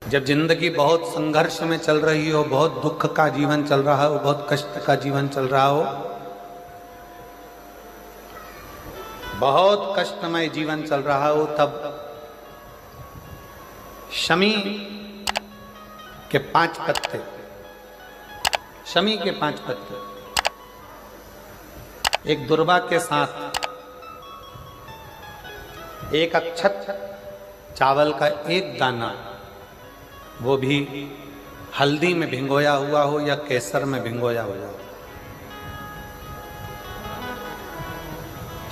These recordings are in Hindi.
जब जिंदगी बहुत संघर्ष में चल रही हो, बहुत दुख का जीवन चल रहा हो, बहुत कष्ट का जीवन चल रहा हो, बहुत कष्टमय जीवन चल रहा हो, तब शमी के 5 पत्ते, शमी के 5 पत्ते एक दुर्वा के साथ एक अक्षत चावल का एक दाना, वो भी हल्दी में भिंगोया हुआ हो या केसर में भिंगोया हुआ हो,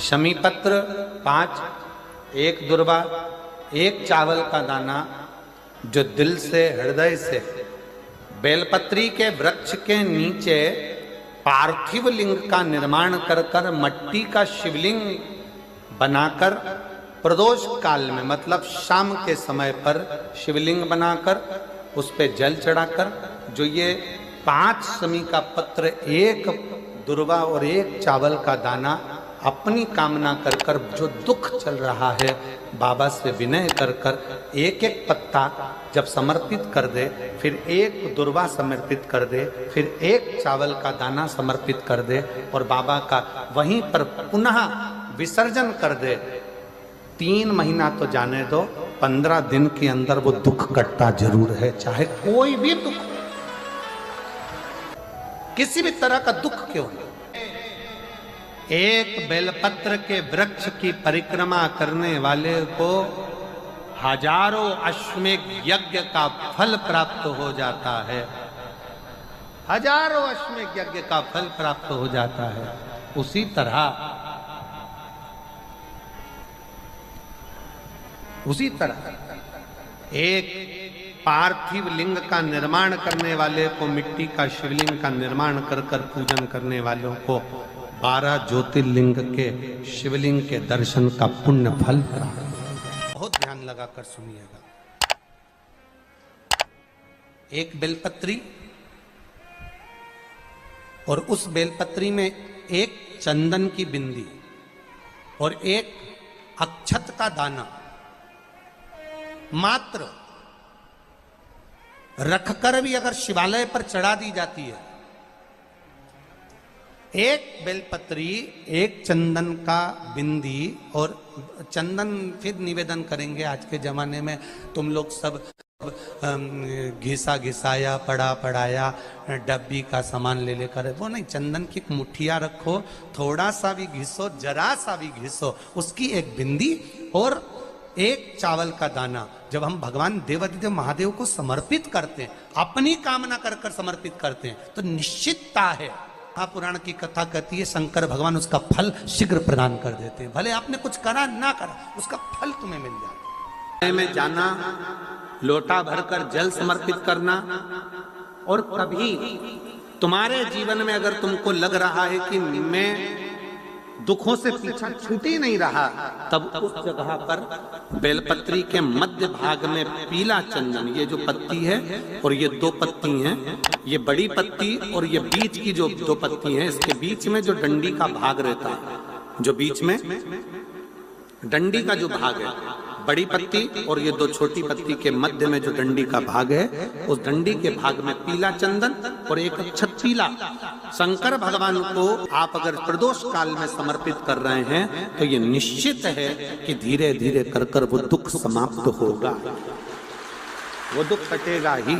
शमी पत्र 5, एक दुर्वा, एक चावल का दाना, जो दिल से हृदय से बेलपत्री के वृक्ष के नीचे पार्थिव लिंग का निर्माण कर कर मट्टी का शिवलिंग बनाकर प्रदोष काल में, मतलब शाम के समय पर शिवलिंग बनाकर उस पे जल चढ़ाकर, जो ये 5 शमी का पत्र, एक दुर्वा और एक चावल का दाना अपनी कामना कर कर, जो दुख चल रहा है बाबा से विनय कर कर एक एक पत्ता जब समर्पित कर दे, फिर एक दुर्वा समर्पित कर दे, फिर एक चावल का दाना समर्पित कर दे और बाबा का वहीं पर पुनः विसर्जन कर दे, 3 महीना तो जाने दो, 15 दिन के अंदर वो दुख कटता जरूर है, चाहे कोई भी दुख, किसी भी तरह का दुख क्यों नहीं। एक बेलपत्र के वृक्ष की परिक्रमा करने वाले को हजारों अश्वमेध यज्ञ का फल प्राप्त हो जाता है, हजारों अश्वमेध यज्ञ का फल प्राप्त हो जाता है। उसी तरह एक पार्थिव लिंग का निर्माण करने वाले को, मिट्टी का शिवलिंग का निर्माण कर कर पूजन करने वालों को 12 ज्योतिर्लिंग के शिवलिंग के दर्शन का पुण्य फल प्राप्त। बहुत ध्यान लगाकर सुनिएगा। एक बेलपत्री और उस बेलपत्री में एक चंदन की बिंदी और एक अक्षत का दाना मात्र रखकर भी अगर शिवालय पर चढ़ा दी जाती है, एक बेलपत्री, एक चंदन का बिंदी, और चंदन फिर निवेदन करेंगे। आज के जमाने में तुम लोग सब घिसा घिसाया, पड़ा पड़ाया, डब्बी का सामान ले लेकर, वो नहीं, चंदन की एक मुठिया रखो, थोड़ा सा भी घिसो, जरा सा भी घिसो, उसकी एक बिंदी और एक चावल का दाना, जब हम भगवान देवाधिदेव महादेव को समर्पित करते हैं, अपनी कामना कर कर समर्पित करते हैं, तो निश्चितता है, महापुराण की कथा कहती है, शंकर भगवान उसका फल शीघ्र प्रदान कर देते हैं। भले आपने कुछ करा ना करा, उसका फल तुम्हें मिल जाता है। में जाना, लोटा भरकर जल समर्पित करना, और कभी तुम्हारे जीवन में अगर तुमको लग रहा है कि मैं दुखों से पीछा छूट ही नहीं रहा, तब उस जगह पर बेलपत्री के मध्य भाग में पीला चंदन, ये जो पत्ती है और ये 2 पत्ती हैं, ये बड़ी पत्ती और ये बीच की जो 2 पत्ती हैं, इसके बीच में जो डंडी का भाग रहता है, जो बीच में डंडी का जो भाग है, बड़ी पत्ती और ये 2 छोटी पत्ती के मध्य में जो डंडी का भाग है, उस डंडी के भाग में पीला चंदन और एक अक्षत पीला, शंकर भगवान को आप अगर प्रदोष काल में समर्पित कर रहे हैं, तो ये निश्चित है कि धीरे धीरे कर कर वो दुख समाप्त होगा, वो दुख कटेगा ही।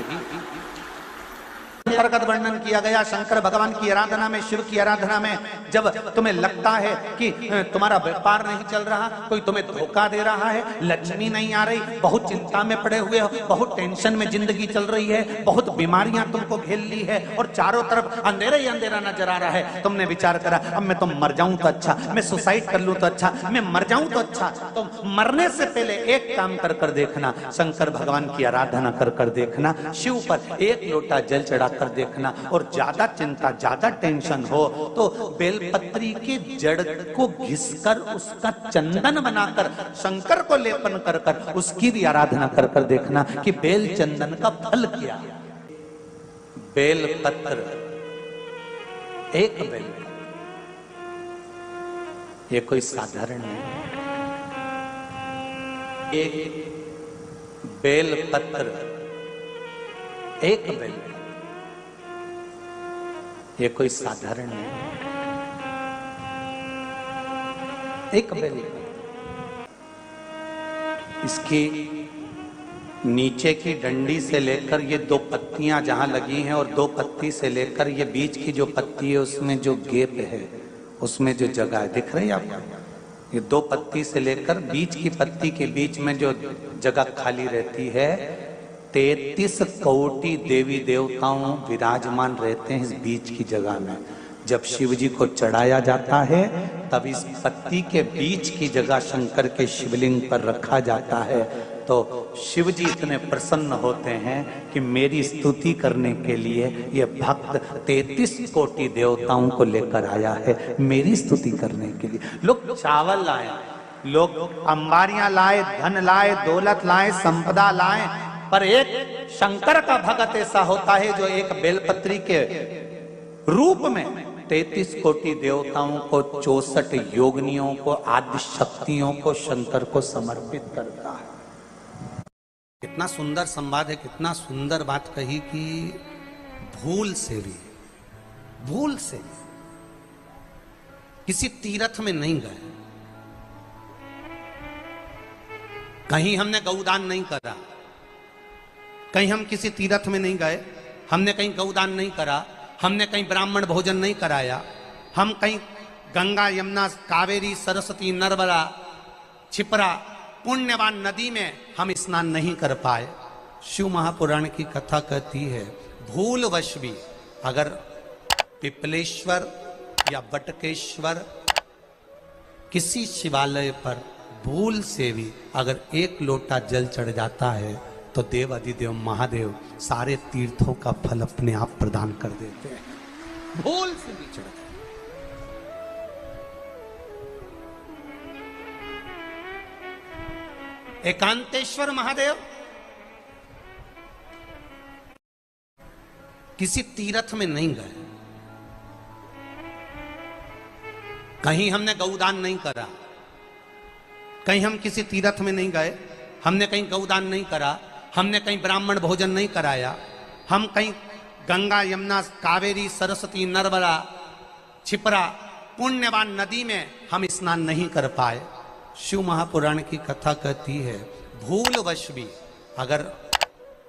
प्रगत वर्णन किया गया शंकर भगवान की आराधना में, शिव की आराधना में, जब तुम्हें लगता है कि तुम्हारा व्यापार नहीं चल रहा, कोई तुम्हें धोखा दे रहा है, लक्ष्मी नहीं आ रही, बहुत चिंता में पड़े हुए हो, बहुत टेंशन में जिंदगी चल रही है, बहुत बीमारियां तुमको घेर ली है और चारों तरफ अंधेरा ही अंधेरा नजर आ रहा है, तुमने विचार करा अब मैं तो मर जाऊं तो अच्छा, मैं सुसाइड कर लूं तो अच्छा, मैं मर जाऊं तो अच्छा, तो मरने से पहले एक काम कर कर देखना, शंकर भगवान की आराधना कर कर देखना, शिव पर एक लोटा जल चढ़ा कर देखना, और ज्यादा चिंता, ज्यादा टेंशन हो तो बेलपत्री के जड़ को घिसकर उसका चंदन बनाकर शंकर को लेपन कर कर उसकी भी आराधना कर कर देखना कि बेल चंदन का फल क्या। बेलपत्र, एक बेल, ये कोई साधारण नहीं, एक बेलपत्र एक बेल, ये कोई साधारण नहीं, एक बेल। इसकी नीचे की डंडी से लेकर ये दो पत्तियां जहां लगी हैं और दो पत्ती से लेकर ये बीच की जो पत्ती है उसमें जो गैप है, उसमें जो जगह है, दिख रही है आपको? ये दो पत्ती से लेकर बीच की पत्ती के बीच में जो जगह खाली रहती है, 33 कोटि देवी देवताओं विराजमान रहते हैं इस बीच की जगह में। जब शिव जी को चढ़ाया जाता है तब इस पत्ती के बीच की जगह शंकर के शिवलिंग पर रखा जाता है, तो शिव जी इतने प्रसन्न होते हैं कि मेरी स्तुति करने के लिए ये भक्त 33 कोटि देवताओं को लेकर आया है, मेरी स्तुति करने के लिए। लोग चावल लाए, लोग अंबारियां लाए, धन लाए, दौलत लाए, संपदा लाए, पर एक शंकर का भक्त ऐसा होता है जो एक बेलपत्री के रूप में 33 कोटि देवताओं को, 64 योगिनियों को, आदि शक्तियों को शंकर को समर्पित करता है। कितना सुंदर संवाद है, कितना सुंदर बात कही कि भूल से भी किसी तीर्थ में नहीं गए, कहीं हमने गौदान नहीं करा, कहीं हम किसी तीर्थ में नहीं गए, हमने कहीं गौदान नहीं करा, हमने कहीं ब्राह्मण भोजन नहीं कराया, हम कहीं गंगा यमुना कावेरी सरस्वती नर्मदा छिपरा पुण्यवान नदी में हम स्नान नहीं कर पाए। शिव महापुराण की कथा कहती है भूलवश भी अगर पिपलेश्वर या बटकेश्वर किसी शिवालय पर भूल से भी अगर एक लोटा जल चढ़ जाता है तो देव अधिदेव महादेव सारे तीर्थों का फल अपने आप प्रदान कर देते हैं। भूल से भी चढ़ जाए। एकांतेश्वर महादेव किसी तीर्थ में नहीं गए, कहीं हमने गौदान नहीं करा, कहीं हम किसी तीर्थ में नहीं गए, हमने कहीं गौदान नहीं करा, हमने कहीं ब्राह्मण भोजन नहीं कराया, हम कहीं गंगा यमुना कावेरी सरस्वती नर्मदा छिपरा पुण्यवान नदी में हम स्नान नहीं कर पाए। शिव महापुराण की कथा कहती है भूलवश भी अगर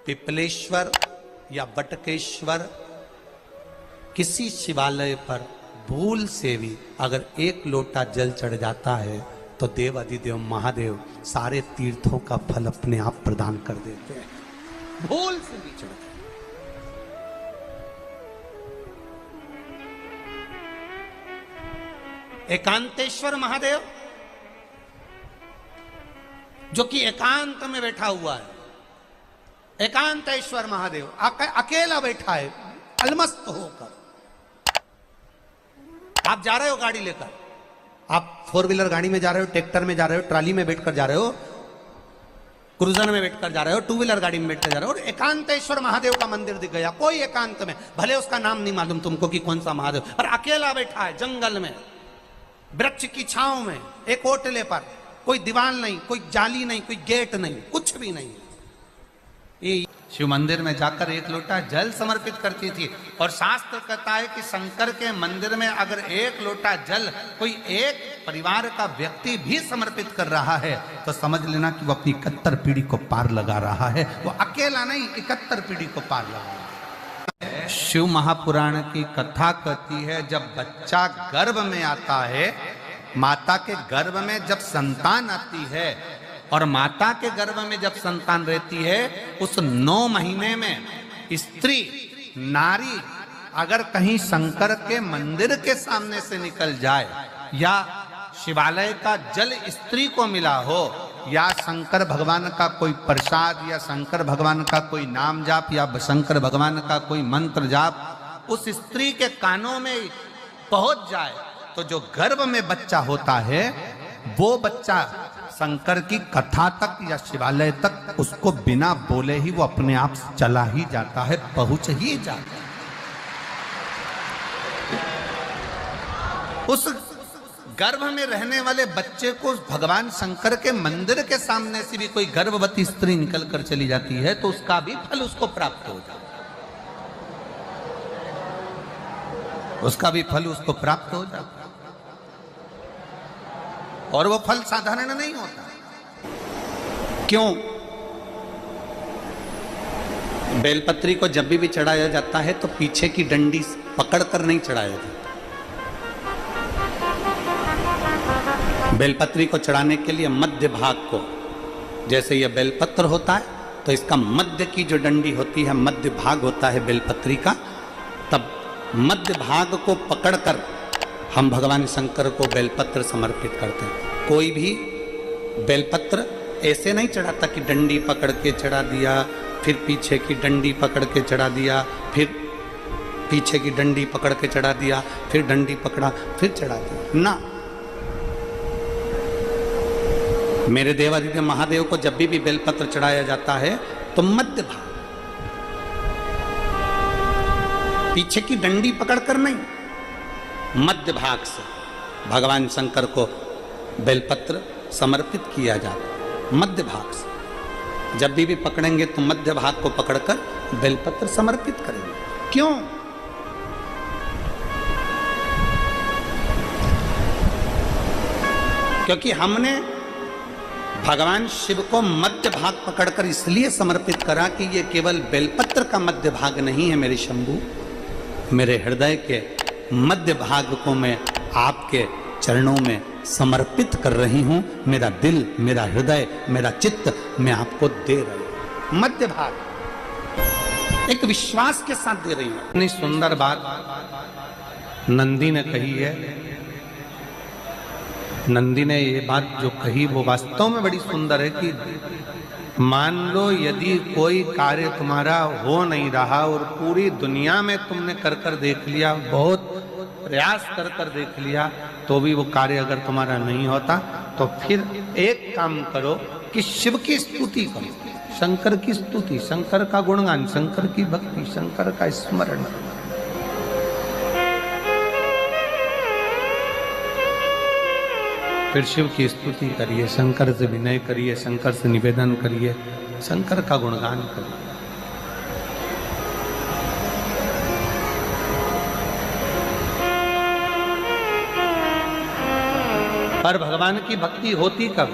पिपलेश्वर या बटकेश्वर किसी शिवालय पर भूल से भी अगर एक लोटा जल चढ़ जाता है तो देव अधिदेव महादेव सारे तीर्थों का फल अपने आप प्रदान कर देते हैं। भूल से भी चढ़ जाए। एकांतेश्वर महादेव जो कि एकांत में बैठा हुआ है, एकांतेश्वर महादेव अकेला बैठा है अलमस्त होकर। आप जा रहे हो गाड़ी लेकर, आप 4 व्हीलर गाड़ी में जा रहे हो, ट्रैक्टर में जा रहे हो, ट्राली में बैठकर जा रहे हो, क्रूजर में बैठकर जा रहे हो, 2 व्हीलर गाड़ी में बैठकर जा रहे हो और एकांतेश्वर महादेव का मंदिर दिख गया कोई एकांत में, भले उसका नाम नहीं मालूम तुमको कि कौन सा महादेव, और अकेला बैठा है जंगल में वृक्ष की छांव में एक ओटले पर, कोई दीवार नहीं, कोई जाली नहीं, कोई गेट नहीं, कुछ भी नहीं। ये शिव मंदिर में जाकर एक लोटा जल समर्पित करती थी और शास्त्र कहता है कि शंकर के मंदिर में अगर एक लोटा जल कोई एक परिवार का व्यक्ति भी समर्पित कर रहा है तो समझ लेना कि वो अपनी 71 पीढ़ी को पार लगा रहा है। वो अकेला नहीं, 71 पीढ़ी को पार लगा रहा है। शिव महापुराण की कथा कहती है जब बच्चा गर्भ में आता है, माता के गर्भ में जब संतान आती है और माता के गर्भ में जब संतान रहती है, उस 9 महीने में स्त्री नारी अगर कहीं शंकर के मंदिर के सामने से निकल जाए या शिवालय का जल स्त्री को मिला हो या शंकर भगवान का कोई प्रसाद या शंकर भगवान का कोई नाम जाप या शंकर भगवान का कोई मंत्र जाप उस स्त्री के कानों में पहुंच जाए तो जो गर्भ में बच्चा होता है वो बच्चा शंकर की कथा तक या शिवालय तक उसको बिना बोले ही वो अपने आप चला ही जाता है, पहुंच ही जाता है। उस गर्भ में रहने वाले बच्चे को भगवान शंकर के मंदिर के सामने से भी कोई गर्भवती स्त्री निकल कर चली जाती है तो उसका भी फल उसको प्राप्त हो जाता है। उसका भी फल उसको प्राप्त हो जाता। और वो फल साधारण नहीं होता। क्यों? बेलपत्री को जब भी चढ़ाया जाता है तो पीछे की डंडी पकड़कर नहीं चढ़ाया जाता। बेलपत्री को चढ़ाने के लिए मध्य भाग को, जैसे यह बेलपत्र होता है तो इसका मध्य की जो डंडी होती है, मध्य भाग होता है बेलपत्री का, तब मध्य भाग को पकड़कर हम भगवान शंकर को बेलपत्र समर्पित करते हैं। कोई भी बेलपत्र ऐसे नहीं चढ़ाता कि डंडी पकड़ के चढ़ा दिया, फिर पीछे की डंडी पकड़ के चढ़ा दिया, फिर पीछे की डंडी पकड़ के चढ़ा दिया, फिर डंडी पकड़ा, फिर चढ़ा दिया ना। मेरे देवादिदेव महादेव को जब भी बेलपत्र चढ़ाया जाता है तो मध्य भाग, पीछे की डंडी पकड़कर नहीं, मध्य भाग से भगवान शंकर को बेलपत्र समर्पित किया जाता। मध्य भाग से जब भी पकड़ेंगे तो मध्य भाग को पकड़कर बेलपत्र समर्पित करेंगे। क्यों? क्योंकि हमने भगवान शिव को मध्य भाग पकड़कर इसलिए समर्पित करा कि ये केवल बेलपत्र का मध्य भाग नहीं है मेरे शंभू, मेरे हृदय के मध्य भाग को मैं आपके चरणों में समर्पित कर रही हूं। मेरा दिल, मेरा हृदय, मेरा चित्त मैं आपको दे रही हूं। मध्य भाग एक विश्वास के साथ दे रही हूं। इतनी सुंदर बात नंदी ने कही है। नंदी ने ये बात जो कही वो वास्तव में बड़ी सुंदर है कि मान लो यदि कोई कार्य तुम्हारा हो नहीं रहा और पूरी दुनिया में तुमने कर कर देख लिया, बहुत प्रयास कर कर देख लिया, तो भी वो कार्य अगर तुम्हारा नहीं होता, तो फिर एक काम करो कि शिव की स्तुति करो, शंकर की स्तुति, शंकर का गुणगान, शंकर की भक्ति, शंकर का स्मरण। फिर शिव की स्तुति करिए, शंकर से विनय करिए, शंकर से निवेदन करिए, शंकर का गुणगान करिए। पर भगवान की भक्ति होती कब?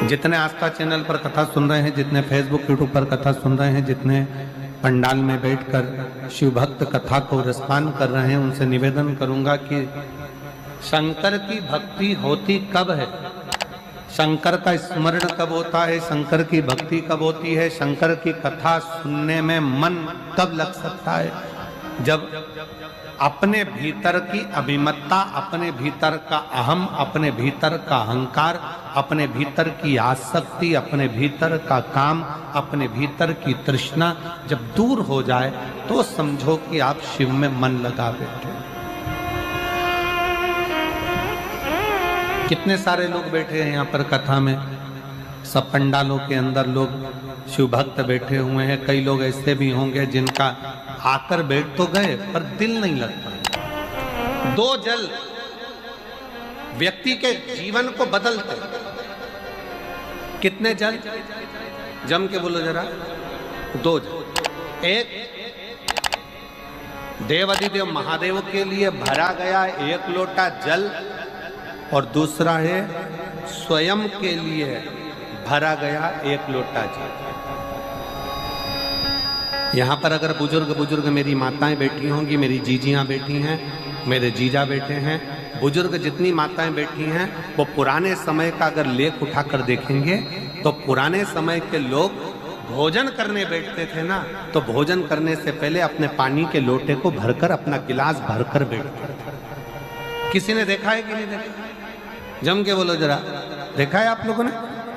जितने आस्था चैनल पर कथा सुन रहे हैं, जितने फेसबुक यूट्यूब पर कथा सुन रहे हैं, जितने पंडाल में बैठकर शिव भक्त कथा को रसपान कर रहे हैं, उनसे निवेदन करूंगा कि शंकर की भक्ति होती कब है, शंकर का स्मरण कब होता है, शंकर की भक्ति कब होती है, शंकर की कथा सुनने में मन कब लग सकता है? जब अपने भीतर की अभिमत्ता, अपने भीतर का अहम, अपने भीतर का अहंकार, अपने भीतर की आसक्ति, अपने भीतर का काम, अपने भीतर की तृष्णा जब दूर हो जाए तो समझो कि आप शिव में मन लगा बैठे। कितने सारे लोग बैठे हैं यहाँ पर कथा में, सब पंडालों के अंदर लोग शिव भक्त बैठे हुए हैं। कई लोग ऐसे भी होंगे जिनका आकर बैठ तो गए पर दिल नहीं लगता। दो जल व्यक्ति के जीवन को बदलते। कितने जल? जम के बोलो जरा। दो जल। एक देवादिदेव महादेव के लिए भरा गया एक लोटा जल और दूसरा है स्वयं के लिए भरा गया एक लोटा जल। यहाँ पर अगर बुजुर्ग मेरी माताएं बैठी होंगी, मेरी जीजियाँ बैठी हैं, मेरे जीजा बैठे हैं, बुजुर्ग जितनी माताएं बैठी हैं, वो पुराने समय का अगर लेख उठाकर देखेंगे तो पुराने समय के लोग भोजन करने बैठते थे ना, तो भोजन करने से पहले अपने पानी के लोटे को भरकर, अपना गिलास भरकर बैठते थे। किसी ने देखा है कि नहीं देखा? जम के बोलो जरा, देखा है आप लोगों ने?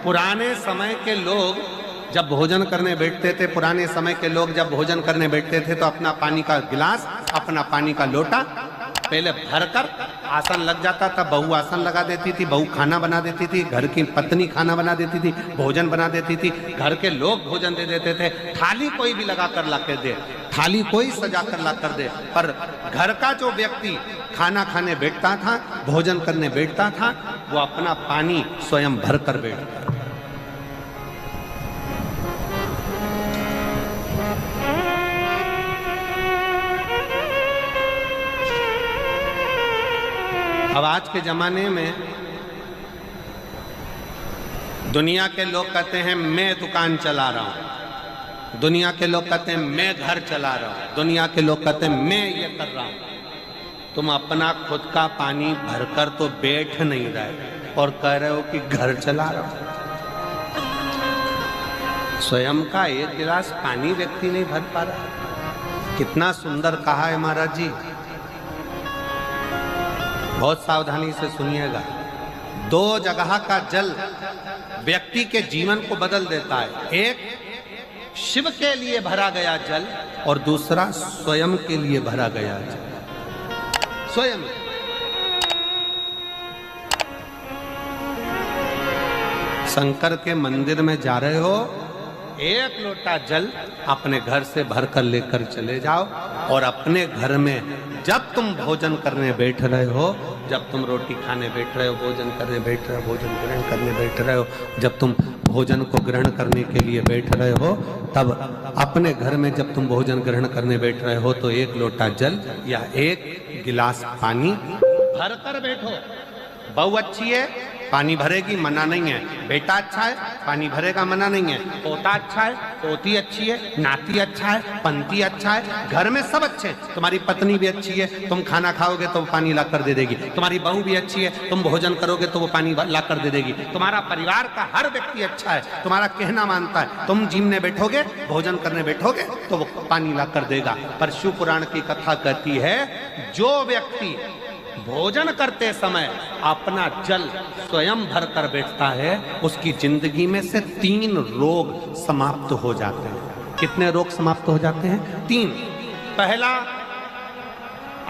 पुराने समय के लोग जब भोजन करने बैठते थे, पुराने समय के लोग जब भोजन करने बैठते थे तो अपना पानी का गिलास, अपना पानी का लोटा पहले भरकर आसन लग जाता था। बहू आसन लगा देती थी, बहू खाना बना देती थी, घर की पत्नी खाना बना देती थी, भोजन बना देती थी, घर के लोग भोजन दे देते थे। थाली कोई भी लगा कर ला कर दे, थाली कोई सजा कर ला कर दे, पर घर का जो व्यक्ति खाना खाने बैठता था, भोजन करने बैठता था, वो अपना पानी स्वयं भर कर बैठता था। आज के जमाने में दुनिया के लोग कहते हैं मैं दुकान चला रहा हूं, दुनिया के लोग कहते हैं मैं घर चला रहा हूं, दुनिया के लोग कहते हैं मैं ये कर रहा हूं। तुम अपना खुद का पानी भरकर तो बैठ नहीं रहे और कह रहे हो कि घर चला रहा हूं। स्वयं का एक गिलास पानी व्यक्ति नहीं भर पा रहा। कितना सुंदर कहा है महाराज जी। बहुत सावधानी से सुनिएगा। दो जगह का जल व्यक्ति के जीवन को बदल देता है। एक शिव के लिए भरा गया जल और दूसरा स्वयं के लिए भरा गया जल। स्वयं शंकर के मंदिर में जा रहे हो, एक लोटा जल अपने घर से भरकर लेकर चले जाओ और अपने घर में जब तुम भोजन करने बैठ रहे हो, जब तुम रोटी खाने बैठ रहे हो, भोजन करने बैठ रहे हो, भोजन ग्रहण करने बैठ रहे हो, जब तुम भोजन को ग्रहण करने के लिए बैठ रहे हो, तब अपने घर में जब तुम भोजन ग्रहण करने बैठ रहे हो तो एक लोटा जल या एक गिलास पानी भर कर बैठो। बहू अच्छी है, पानी भरेगी, मना नहीं है। बेटा अच्छा है, पानी भरेगा, मना नहीं है। पोता अच्छा है, पोती अच्छी है, नाती अच्छा है, पंती अच्छा है, घर में सब अच्छे। तुम्हारी पत्नी भी अच्छी है, तुम खाना खाओगे तो वो पानी ला कर दे देगी। तुम्हारी बहू भी अच्छी है, तुम भोजन करोगे तो वो पानी ला कर दे देगी। तुम्हारा परिवार का हर व्यक्ति अच्छा है, तुम्हारा कहना मानता है। तुम जिमने बैठोगे, भोजन करने बैठोगे तो वो पानी ला कर देगा। पर शिव पुराण की कथा कहती है, जो व्यक्ति भोजन करते समय अपना जल स्वयं भर कर बैठता है, उसकी जिंदगी में से 3 रोग समाप्त हो जाते हैं। कितने रोग समाप्त हो जाते हैं? 3। पहला,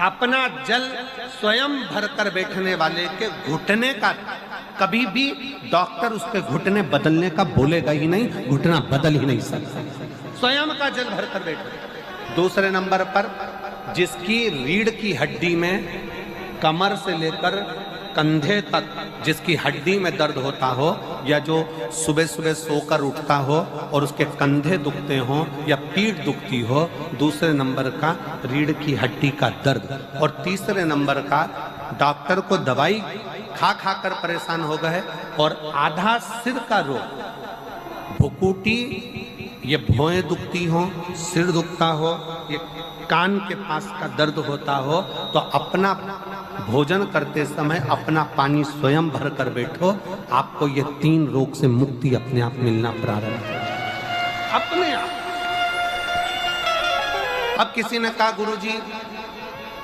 अपना जल स्वयं भर कर बैठने वाले के घुटने का कभी भी डॉक्टर उसके घुटने बदलने का बोलेगा ही नहीं, घुटना बदल ही नहीं सकता। स्वयं का जल भर कर बैठे। दूसरे नंबर पर, जिसकी रीढ़ की हड्डी में कमर से लेकर कंधे तक जिसकी हड्डी में दर्द होता हो, या जो सुबह सुबह सोकर उठता हो और उसके कंधे दुखते हो या पीठ दुखती हो। दूसरे नंबर का रीढ़ की हड्डी का दर्द। और तीसरे नंबर का, डॉक्टर को दवाई खा खा कर परेशान हो गए और आधा सिर का रोग, भुकुटी, ये भौएं दुखती हो, सिर दुखता हो, ये कान के पास का दर्द होता हो, तो अपना भोजन करते समय अपना पानी स्वयं भर कर बैठो। आपको ये 3 रोग से मुक्ति अपने आप मिलना प्रारंभ हो, अपने आप। अब किसी ने कहा, गुरुजी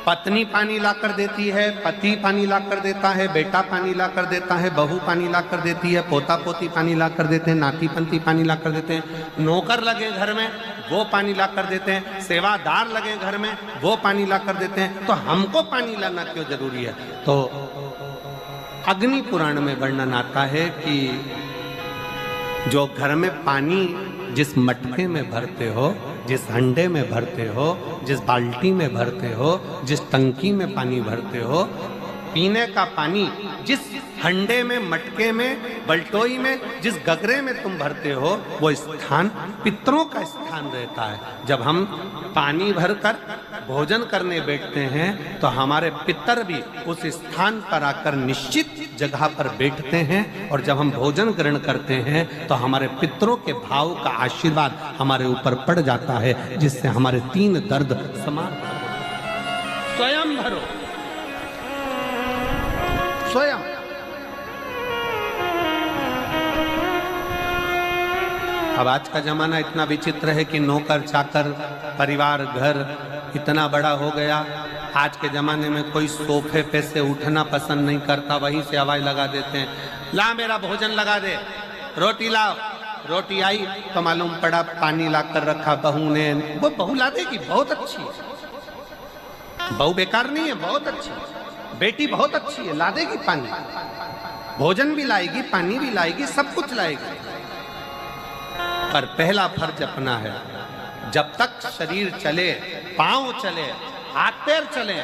पत्नी पानी ला कर देती है, पति पानी ला कर देता है, बेटा पानी ला कर देता है, बहू पानी ला कर देती है, पोता पोती पानी ला कर देते हैं, नाती पंती पानी ला कर देते हैं, नौकर लगे घर में वो पानी ला कर देते हैं, सेवादार लगे घर में वो पानी ला कर देते हैं, तो हमको पानी लाना क्यों जरूरी है? तो अग्नि पुराण में वर्णन आता है कि जो घर में पानी जिस मटके में भरते हो, जिस हंडे में भरते हो, जिस बाल्टी में भरते हो, जिस टंकी में पानी भरते हो, पीने का पानी जिस हंडे में, मटके में, बल्टोई में, जिस गगरे में तुम भरते हो, वो स्थान पितरों का स्थान रहता है। जब हम पानी भरकर भोजन करने बैठते हैं तो हमारे पितर भी उस स्थान पर आकर निश्चित जगह पर बैठते हैं, और जब हम भोजन ग्रहण करते हैं तो हमारे पितरों के भाव का आशीर्वाद हमारे ऊपर पड़ जाता है, जिससे हमारे 3 दर्द समाप्त हो। स्वयं भरो, स्वयं। अब आज का जमाना इतना विचित्र है कि नौकर चाकर, परिवार, घर इतना बड़ा हो गया। आज के जमाने में कोई सोफे पे से उठना पसंद नहीं करता, वहीं से आवाज लगा देते हैं, ला मेरा भोजन लगा दे, रोटी लाओ। रोटी आई तो मालूम पड़ा पानी ला कर रखा बहू ने। वो बहू ला देगी, बहुत अच्छी है, बहू बेकार नहीं है, बहुत अच्छी है, बेटी बहुत अच्छी है, ला देगी पानी, भोजन भी लाएगी, पानी भी लाएगी, सब कुछ लाएगी। पर पहला फर्ज अपना है, जब तक शरीर चले, पांव चले, हाथ पैर चले,